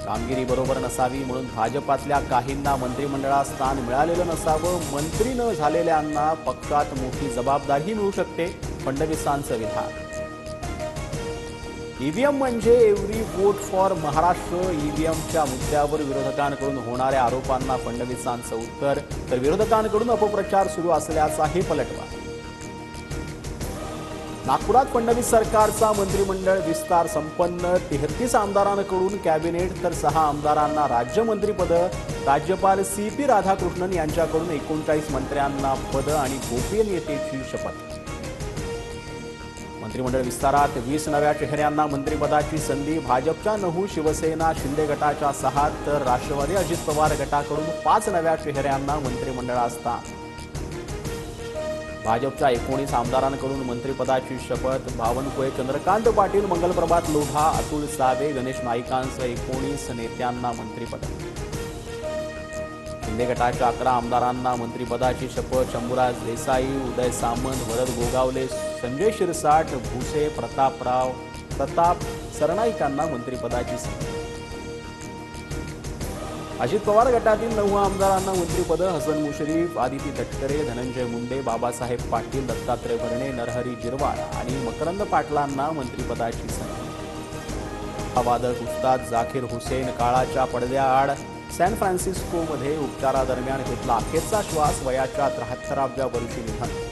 कामगिरी बरोबर नसावी म्हणून भाजपातल्या काहींना मंत्रिमंडळात स्थान मिळालेलं नसावं, मंत्री न झालेल्यांना पक्षात मोठी जबाबदारी मिळू शकते, फडणवीसांचं विधान. ईव्हीएम म्हणजे एव्हरी वोट फॉर महाराष्ट्र. ईव्हीएमच्या मुद्द्यावर विरोधकांकडून होणाऱ्या आरोपांना फडणवीसांचं उत्तर, तर विरोधकांकडून अपप्रचार सुरू असल्याचाही पलटवार. नागपुरात फडणवीस सरकारचा मंत्रिमंडळ विस्तार संपन्न. 33 आमदारांकडून कॅबिनेट तर 6 आमदारांना राज्यमंत्रीपद. राज्यपाल CP राधाकृष्णन यांच्याकडून 39 मंत्र्यांना पद आणि गोपनीयतेची शपथ. मंत्रिमंडळ विस्तारात 20 नव्या चेहऱ्यांना मंत्रिपदाची संधी. भाजपच्या 9, शिवसेना शिंदे गटाच्या 6 तर राष्ट्रवादी अजित पवार गटाकडून 5 नव्या चेहऱ्यांना मंत्रिमंडळात स्थान. भाजपच्या 19 आमदारांकडून मंत्रिपदाची शपथ. बावनकुळे, चंद्रकांत पाटील, मंगलप्रभात लोढा, अतुल सावे, गणेश नाईकांसह 19 नेत्यांना मंत्रिपद. शिंदे गटाच्या 11 आमदारांना मंत्रिपदाची शपथ. शंभूराज देसाई, उदय सामंत, वरद गोगावले, संजय शिरसाट, भुसे, प्रताप सरनाईकांना मंत्रिपदाची संधी. अजित पवार गटातील 9 आमदारांना मंत्रिपद. हसन मुश्रीफ, आदिती तटकरे, धनंजय मुंडे, बाबासाहेब पाटील, दत्तात्रय भरणे, नरहरी जिरवाळ आणि मकरंद पाटलांना मंत्रिपदाची संधी. वादळ उस्ताद झाकीर हुसेन काळाच्या पडद्याआड. सॅन फ्रान्सिस्कोमध्ये उपचारादरम्यान घेतला अखेरचा श्वास. वयाच्या 73व्या वर्षी निधन.